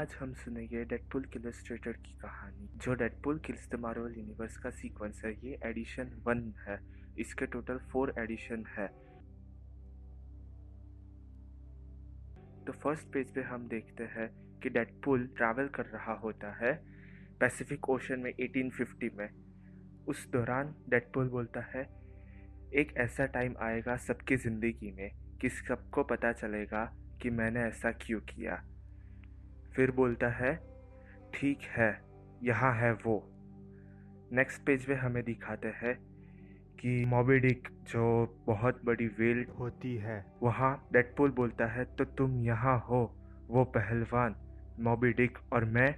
आज हम सुनेंगे डेडपूल इलस्ट्रेटेड की कहानी जो Deadpool kills the Marvel universe का सीक्वेंस है। ये एडिशन 1 है। इसके टोटल 4 एडिशन है। तो फर्स्ट पेज पे हम देखते हैं कि डेडपूल ट्रैवल कर रहा होता है पैसिफिक ओशन में 1850 में। उस दौरान डेडपूल बोलता है एक ऐसा टाइम आएगा सबकी ज़िंदगी में कि सबको पता चलेगा कि मैंने ऐसा क्यों किया। फिर बोलता है ठीक है, यहाँ है वो। नेक्स्ट पेज पे हमें दिखाते हैं कि मॉबी डिक जो बहुत बड़ी व्हेल होती है वहाँ डेडपूल बोलता है तो तुम यहाँ हो वो पहलवान मॉबी डिक और मैं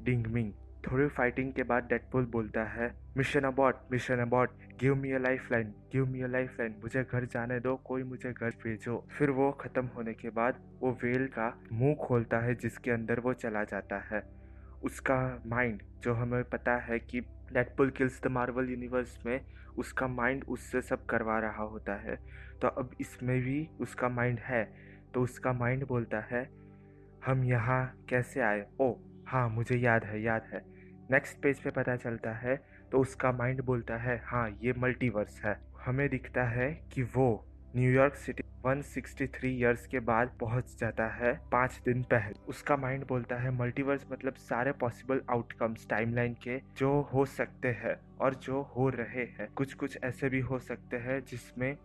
डिंगमिंग। थोड़ी फाइटिंग के बाद डेडपूल बोलता है मिशन अबॉर्ट, गिव मी अ लाइफलाइन, गिव मी अ लाइफलाइन, मुझे घर जाने दो, कोई मुझे घर भेजो। फिर वो खत्म होने के बाद वो व्हेल का मुंह खोलता है जिसके अंदर वो चला जाता है। उसका माइंड जो हमें पता है कि Deadpool kills the Marvel universe में उसका माइंड उससे सब करवा रहा होता है, तो अब इसमें भी उसका माइंड है। तो उसका माइंड बोलता है हम यहाँ कैसे आए, ओ हाँ मुझे याद है। नेक्स्ट पेज पे पता चलता है तो उसका माइंड बोलता है हाँ ये मल्टीवर्स है। हमें दिखता है कि वो न्यूयॉर्क सिटी 163 इयर्स के बाद पहुंच जाता है 5 दिन पहले। उसका माइंड बोलता है मल्टीवर्स मतलब सारे पॉसिबल आउटकम्स टाइमलाइन के जो हो सकते हैं और जो हो रहे हैं। कुछ कुछ ऐसे भी हो सकते हैं जिसमें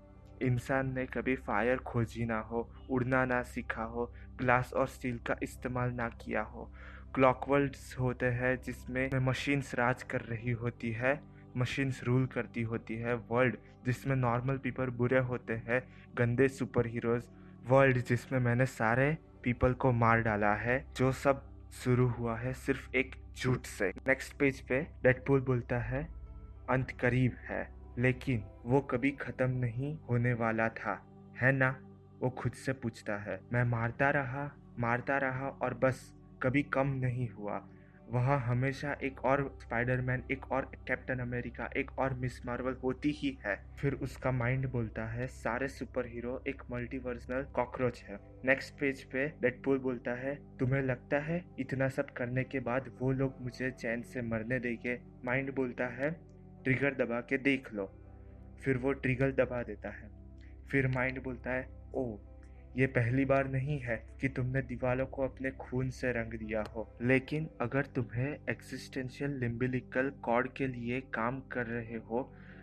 इंसान ने कभी फायर खोजी ना हो, उड़ना ना सीखा हो, ग्लास और स्टील का इस्तेमाल ना किया हो। क्लॉकवर्ल्ड्स होते हैं जिसमें मशीन्स राज कर रही होती है, मशीन्स रूल करती होती है। वर्ल्ड जिसमें नॉर्मल पीपल बुरे होते हैं, गंदे सुपर हीरोज। वर्ल्ड जिसमें मैंने सारे पीपल को मार डाला है। जो सब शुरू हुआ है सिर्फ एक झूठ से। नेक्स्ट पेज पे डेडपूल बोलता है अंत करीब है लेकिन वो कभी खत्म नहीं होने वाला था, है ना? वो खुद से पूछता है। मैं मारता रहा और बस कभी कम नहीं हुआ। वहाँ हमेशा एक और स्पाइडरमैन, एक और कैप्टन अमेरिका, एक और मिस मार्वल होती ही है। फिर उसका माइंड बोलता है सारे सुपर हीरो एक मल्टीवर्सनल कॉकरोच है। नेक्स्ट पेज पे डेडपूल बोलता है तुम्हें लगता है इतना सब करने के बाद वो लोग मुझे चैन से मरने देंगे? माइंड बोलता है ट्रिगर दबा के देख लो। फिर वो ट्रिगर दबा देता है। फिर माइंड बोलता है ओ ये पहली बार नहीं है कि तुमने दीवारों को अपने खून से रंग दिया हो, लेकिन अगर तुम्हें एक्सिस्टेंशियल लिम्बिलिकल कॉर्ड के लिए काम कर रहे हो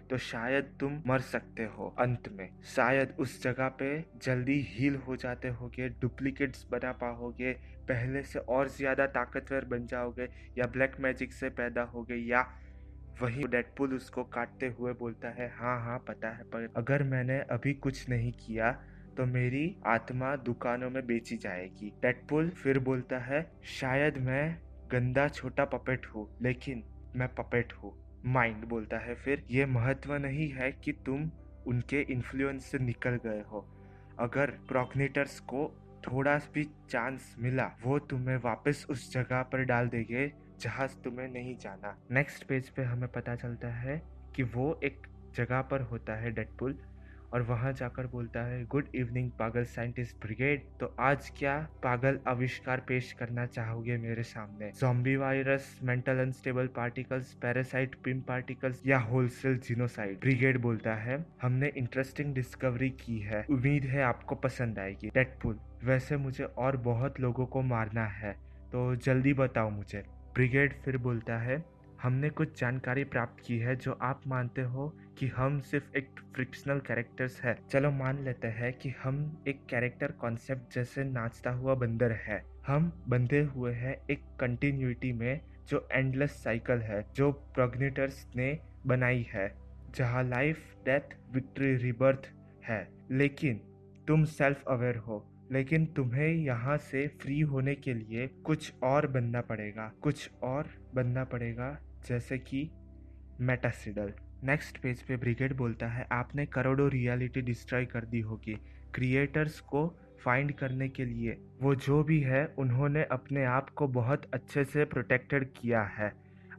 तो शायद तुम मर सकते हो अंत में। शायद उस जगह पे जल्दी हील हो जाते होगे, डुप्लीकेट्स बना पाओगे, पहले से और ज्यादा ताकतवर बन जाओगे, या ब्लैक मैजिक से पैदा होगे, या वही डेडपूल उसको काटते हुए बोलता है हाँ पता है, पर अगर मैंने अभी कुछ नहीं किया तो मेरी आत्मा दुकानों में बेची जाएगी। डेडपूल फिर बोलता है शायद मैं गंदा छोटा पपेट हूँ लेकिन मैं पपेट हूँ। माइंड बोलता है फिर ये महत्व नहीं है कि तुम उनके इन्फ्लुएंस से निकल गए हो। अगर प्रोग्नेटर्स को थोड़ा भी चांस मिला वो तुम्हें वापस उस जगह पर डाल देंगे जहाँ तुम्हें नहीं जाना। नेक्स्ट पेज पे हमें पता चलता है कि वो एक जगह पर होता है डेडपूल, और वहां जाकर बोलता है गुड इवनिंग पागल साइंटिस्ट ब्रिगेड। तो आज क्या पागल आविष्कार पेश करना चाहोगे मेरे सामने? Zombie virus, mental unstable particles, parasite, Pym particles, या होलसेल जीनोसाइड? ब्रिगेड बोलता है हमने इंटरेस्टिंग डिस्कवरी की है, उम्मीद है आपको पसंद आएगी। डेडपूल वैसे मुझे और बहुत लोगों को मारना है तो जल्दी बताओ मुझे। ब्रिगेड फिर बोलता है हमने कुछ जानकारी प्राप्त की है जो आप मानते हो कि हम सिर्फ एक फ्रिक्शनल कैरेक्टर्स है। चलो मान लेते हैं कि हम एक कैरेक्टर कॉन्सेप्ट जैसे नाचता हुआ बंदर है। हम बंधे हुए हैं एक कंटिन्यूटी में जो एंडलेस साइकिल है जो प्रोग्नेटर्स ने बनाई है, जहाँ लाइफ, डेथ, विक्ट्री, रिबर्थ है। लेकिन तुम सेल्फ अवेयर हो, लेकिन तुम्हें यहाँ से फ्री होने के लिए कुछ और बनना पड़ेगा जैसे कि मेटासिडल। नेक्स्ट पेज पे ब्रिगेड बोलता है आपने करोड़ों रियलिटी डिस्ट्रॉय कर दी होगी। क्रिएटर्स को फाइंड करने के लिए वो जो भी है उन्होंने अपने आप को बहुत अच्छे से प्रोटेक्टेड किया है।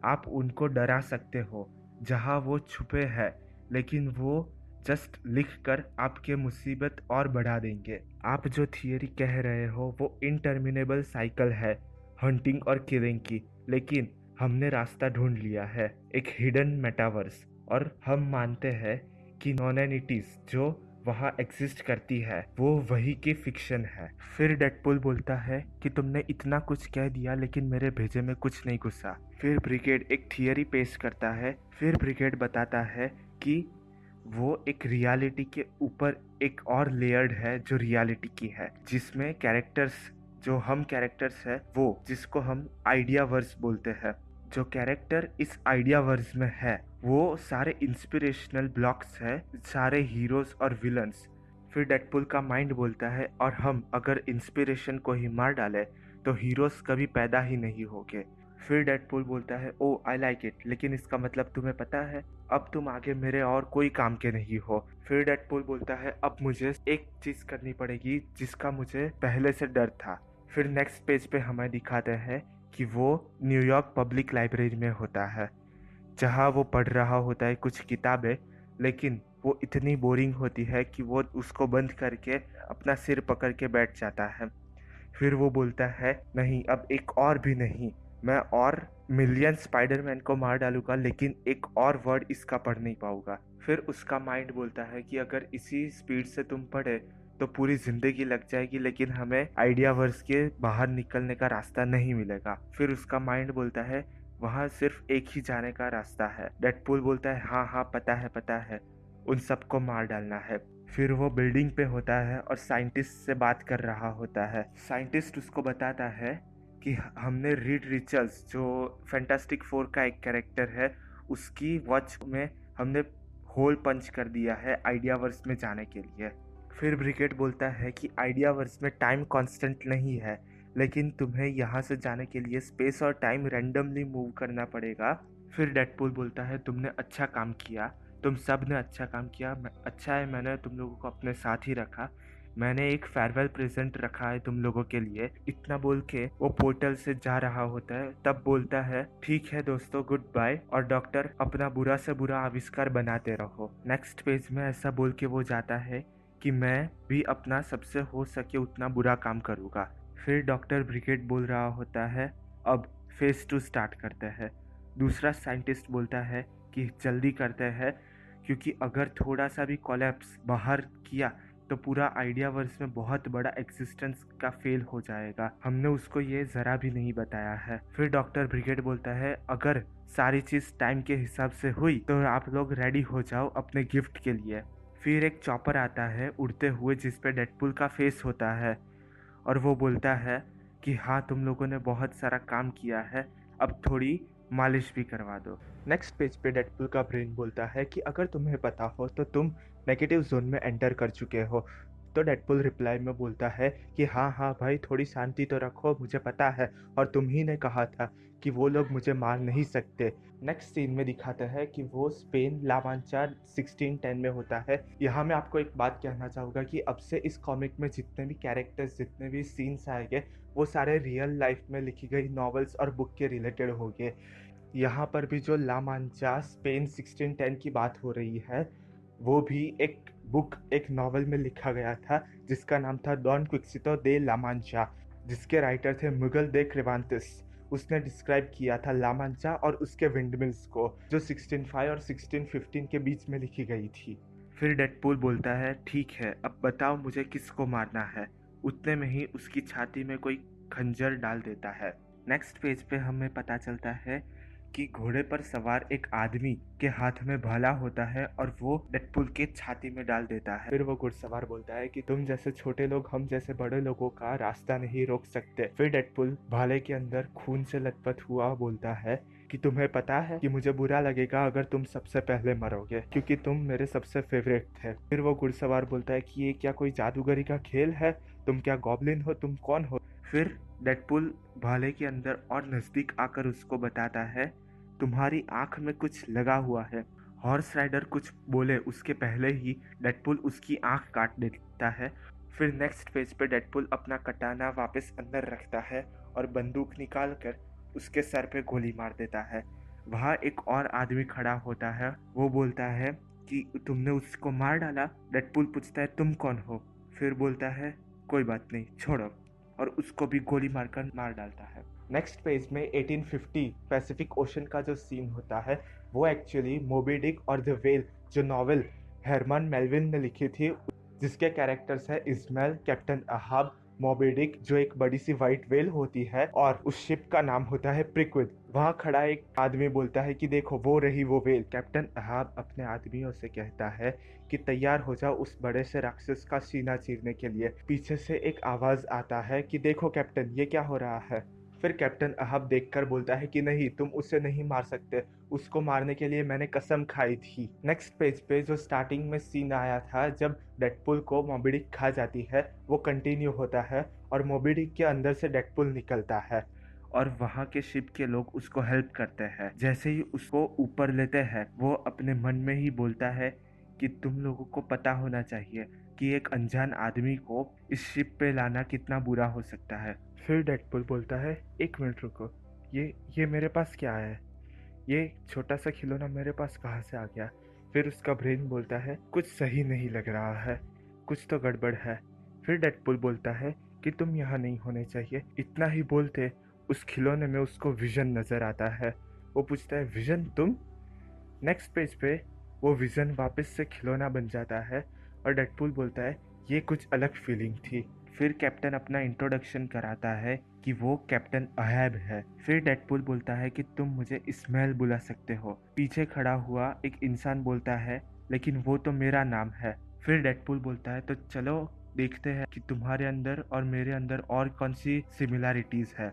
आप उनको डरा सकते हो जहाँ वो छुपे हैं, लेकिन वो जस्ट लिख कर आपके मुसीबत और बढ़ा देंगे। आप जो थियरी कह रहे हो वो इनटर्मिनेबल साइकिल है, हंटिंग और किलिंग की, लेकिन हमने रास्ता ढूंढ लिया है, एक हिडन मेटावर्स, और हम मानते हैं कि नॉन-एनिटीज जो वहाँ एग्जिस्ट करती है वो वही की फिक्शन है। फिर डेडपूल बोलता है कि तुमने इतना कुछ कह दिया लेकिन मेरे भेजे में कुछ नहीं घुसा। फिर ब्रिगेड एक थियरी पेश करता है। फिर ब्रिगेड बताता है कि वो एक रियलिटी के ऊपर एक और लेयर्ड है जो रियलिटी की है, जिसमें कैरेक्टर्स जो हम कैरेक्टर्स है वो जिसको हम आइडियावर्स बोलते हैं, जो कैरेक्टर इस आइडियावर्स में है वो सारे इंस्पिरेशनल ब्लॉक्स है, सारे हीरोज और विलन्स। फिर डेडपुल का माइंड बोलता है और हम अगर इंस्पिरेशन को ही मार डाले तो हीरोज कभी पैदा ही नहीं होंगे। फिर डेडपुल बोलता है ओ आई लाइक इट, लेकिन इसका मतलब तुम्हें पता है अब तुम आगे मेरे और कोई काम के नहीं हो। फिर डेडपुल बोलता है अब मुझे एक चीज करनी पड़ेगी जिसका मुझे पहले से डर था। फिर नेक्स्ट पेज पे हमें दिखाते हैं कि वो न्यूयॉर्क पब्लिक लाइब्रेरी में होता है, जहाँ वो पढ़ रहा होता है कुछ किताबें, लेकिन वो इतनी बोरिंग होती है कि वो उसको बंद करके अपना सिर पकड़ के बैठ जाता है। फिर वो बोलता है नहीं, अब एक और भी नहीं, मैं और मिलियन स्पाइडरमैन को मार डालूंगा लेकिन एक और वर्ड इसका पढ़ नहीं पाऊंगा। फिर उसका माइंड बोलता है कि अगर इसी स्पीड से तुम पढ़े तो पूरी जिंदगी लग जाएगी लेकिन हमें आइडियावर्स के बाहर निकलने का रास्ता नहीं मिलेगा। फिर उसका माइंड बोलता है वहाँ सिर्फ एक ही जाने का रास्ता है। डेडपूल बोलता है हाँ हाँ पता है, उन सबको मार डालना है। फिर वो बिल्डिंग पे होता है और साइंटिस्ट से बात कर रहा होता है। साइंटिस्ट उसको बताता है कि हमने रीड रिचर्ड्स जो फैंटास्टिक फोर का एक कैरेक्टर है उसकी वॉच में हमने होल पंच कर दिया है आइडियावर्स में जाने के लिए। फिर ब्रिगेड बोलता है कि आइडियावर्स में टाइम कांस्टेंट नहीं है, लेकिन तुम्हें यहाँ से जाने के लिए स्पेस और टाइम रैंडमली मूव करना पड़ेगा। फिर डेडपूल बोलता है तुमने अच्छा काम किया, तुम सब ने अच्छा काम किया, अच्छा है मैंने तुम लोगों को अपने साथ ही रखा, मैंने एक फेयरवेल प्रेजेंट रखा है तुम लोगों के लिए। इतना बोल के वो पोर्टल से जा रहा होता है, तब बोलता है ठीक है दोस्तों गुड बाय, और डॉक्टर अपना बुरा से बुरा आविष्कार बनाते रहो। नेक्स्ट पेज में ऐसा बोल के वो जाता है कि मैं भी अपना सबसे हो सके उतना बुरा काम करूँगा। फिर डॉक्टर ब्रिगेड बोल रहा होता है अब फेज 2 स्टार्ट करते हैं। दूसरा साइंटिस्ट बोलता है कि जल्दी करते हैं क्योंकि अगर थोड़ा सा भी कोलैप्स बाहर किया तो पूरा आइडियावर्स में बहुत बड़ा एग्जिस्टेंस का फेल हो जाएगा, हमने उसको ये ज़रा भी नहीं बताया है। फिर डॉक्टर ब्रिगेड बोलता है अगर सारी चीज़ टाइम के हिसाब से हुई तो आप लोग रेडी हो जाओ अपने गिफ्ट के लिए। फिर एक चॉपर आता है उड़ते हुए जिस पे डेडपूल का फेस होता है और वो बोलता है कि हाँ तुम लोगों ने बहुत सारा काम किया है, अब थोड़ी मालिश भी करवा दो। नेक्स्ट पेज पे डेडपूल का ब्रेन बोलता है कि अगर तुम्हें पता हो तो तुम नेगेटिव जोन में एंटर कर चुके हो। तो डेडपूल रिप्लाई में बोलता है कि हाँ हाँ भाई थोड़ी शांति तो रखो, मुझे पता है और तुम ही ने कहा था कि वो लोग मुझे मार नहीं सकते। नेक्स्ट सीन में दिखाता है कि वो स्पेन ला मांचा 1610 में होता है। यहाँ मैं आपको एक बात कहना चाहूँगा कि अब से इस कॉमिक में जितने भी कैरेक्टर्स जितने भी सीन्स आएंगे वो सारे रियल लाइफ में लिखी गई नॉवेल्स और बुक के रिलेटेड होंगे। यहाँ पर भी जो ला मांचा स्पेन 1610 की बात हो रही है वो भी एक बुक एक नॉवेल में लिखा गया था जिसका नाम था डॉन क्विक्सितो दे ला मांचा, जिसके राइटर थे मुगल दे क्रेवांतिस। उसने डिस्क्राइब किया था ला मांचा और उसके विंडमिल्स को जो 1605 और 1615 के बीच में लिखी गई थी। फिर डेडपूल बोलता है ठीक है अब बताओ मुझे किसको मारना है। उतने में ही उसकी छाती में कोई खंजर डाल देता है। नेक्स्ट पेज पे हमें पता चलता है कि घोड़े पर सवार एक आदमी के हाथ में भाला होता है और वो डेडपूल के छाती में डाल देता है। फिर वो घुड़सवार बोलता है कि तुम जैसे छोटे लोग हम जैसे बड़े लोगों का रास्ता नहीं रोक सकते। फिर डेडपूल भाले के अंदर खून से लथपथ हुआ बोलता है कि तुम्हें पता है कि मुझे बुरा लगेगा अगर तुम सबसे पहले मरोगे क्योंकि तुम मेरे सबसे फेवरेट थे। फिर वो घुड़सवार बोलता है कि ये क्या कोई जादूगरी का खेल है, तुम क्या गॉब्लिन हो, तुम कौन हो। फिर डेडपूल भाले के अंदर और नजदीक आकर उसको बताता है तुम्हारी आंख में कुछ लगा हुआ है। हॉर्स राइडर कुछ बोले उसके पहले ही डेडपूल उसकी आंख काट देता है। फिर नेक्स्ट पेज पे डेडपूल अपना कटाना वापस अंदर रखता है और बंदूक निकाल कर उसके सर पे गोली मार देता है। वहाँ एक और आदमी खड़ा होता है, वो बोलता है कि तुमने उसको मार डाला। डेडपूल पूछता है तुम कौन हो। फिर बोलता है कोई बात नहीं छोड़ो। और उसको भी गोली मारकर मार डालता है। नेक्स्ट पेज में 1850 पैसिफिक ओशन का जो सीन होता है वो एक्चुअली मोबी डिक और द वेल जो नॉवेल हरमन मेल्विन ने लिखी थी, जिसके कैरेक्टर्स है Ishmael, captain Ahab, Moby Dick जो एक बड़ी सी व्हाइट वेल होती है और उस शिप का नाम होता है प्रिक्विड। वहाँ खड़ा एक आदमी बोलता है कि देखो वो रही वो वेल। कैप्टन अहाब अपने आदमियों से कहता है कि तैयार हो जाओ उस बड़े से राक्षस का सीना चीरने के लिए। पीछे से एक आवाज आता है कि देखो कैप्टन ये क्या हो रहा है। फिर कैप्टन अहब देखकर बोलता है कि नहीं, तुम उसे नहीं मार सकते, उसको मारने के लिए मैंने कसम खाई थी। नेक्स्ट पेज पे जो स्टार्टिंग में सीन आया था जब डेडपुल को मोबी डिक खा जाती है वो कंटिन्यू होता है और मोबी डिक के अंदर से डेडपुल निकलता है और वहाँ के शिप के लोग उसको हेल्प करते हैं। जैसे ही उसको ऊपर लेते हैं वो अपने मन में ही बोलता है कि तुम लोगों को पता होना चाहिए कि एक अनजान आदमी को इस शिप पे लाना कितना बुरा हो सकता है। फिर डेडपुल बोलता है एक मिनट रुको, ये मेरे पास क्या है, ये छोटा सा खिलौना मेरे पास कहाँ से आ गया। फिर उसका ब्रेन बोलता है कुछ सही नहीं लग रहा है, कुछ तो गड़बड़ है। फिर डेडपुल बोलता है कि तुम यहाँ नहीं होने चाहिए। इतना ही बोलते उस खिलौने में उसको विजन नजर आता है। वो पूछता है विजन तुम। नेक्स्ट पेज पे वो विजन वापस से खिलौना बन जाता है और डेडपुल बोलता है ये कुछ अलग फीलिंग थी। फिर कैप्टन अपना इंट्रोडक्शन कराता है कि वो कैप्टन अहब है। फिर डेडपुल बोलता है कि तुम मुझे इस्माइल बुला सकते हो। पीछे खड़ा हुआ एक इंसान बोलता है लेकिन वो तो मेरा नाम है। फिर डेडपुल बोलता है तो चलो देखते हैं कि तुम्हारे अंदर और मेरे अंदर और कौन सी सिमिलैरिटीज है।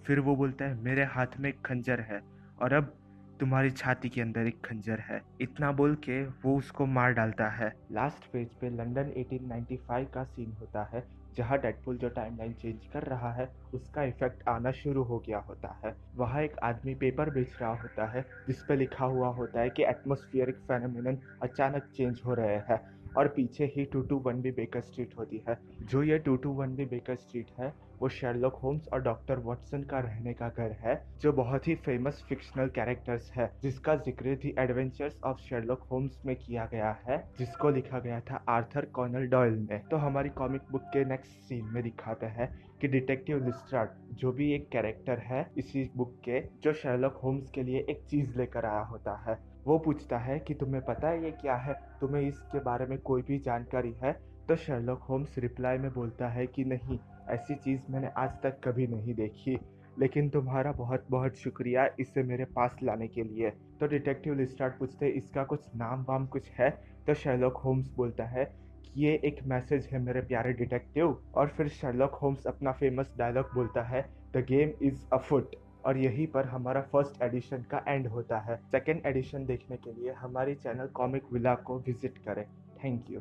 फिर वो बोलता है मेरे हाथ में एक खंजर है और अब तुम्हारी छाती के अंदर एक खंजर है। इतना बोल के वो उसको मार डालता है। लास्ट पेज पे लंदन 1895 का सीन होता है जहाँ डेडपुल जो टाइमलाइन चेंज कर रहा है उसका इफेक्ट आना शुरू हो गया होता है। वहाँ एक आदमी पेपर बेच रहा होता है जिसपे लिखा हुआ होता है कि एटमॉस्फेरिक फेनोमेनन अचानक चेंज हो रहे हैं और पीछे ही 221 भी बेकर स्ट्रीट होती है। जो ये 221 भी बेकर स्ट्रीट है वो शेरलॉक होम्स और डॉक्टर वॉटसन का रहने का घर है जो बहुत ही फेमस फिक्शनल कैरेक्टर्स है जिसका जिक्र the adventures of Sherlock Holmes में किया गया है जिसको लिखा गया था आर्थर कॉनल डॉयल ने। तो हमारी कॉमिक बुक के नेक्स्ट सीन में दिखाते हैं कि डिटेक्टिव लिस्ट्राड जो भी एक कैरेक्टर है इसी बुक के जो शेरलॉक होम्स के लिए एक चीज लेकर आया होता है। वो पूछता है कि तुम्हें पता है ये क्या है, तुम्हें इसके बारे में कोई भी जानकारी है। तो शेरलॉक होम्स रिप्लाई में बोलता है कि नहीं, ऐसी चीज़ मैंने आज तक कभी नहीं देखी, लेकिन तुम्हारा बहुत बहुत शुक्रिया इसे मेरे पास लाने के लिए। तो डिटेक्टिव लिस्ट्राड पूछते इसका कुछ नाम वाम कुछ है। तो शेरलॉक होम्स बोलता है कि ये एक मैसेज है मेरे प्यारे डिटेक्टिव। और फिर शेरलॉक होम्स अपना फेमस डायलॉग बोलता है द गेम इज अफुट। और यहीं पर हमारा फर्स्ट एडिशन का एंड होता है। सेकेंड एडिशन देखने के लिए हमारी चैनल कॉमिक विला को विजिट करें। Thank you.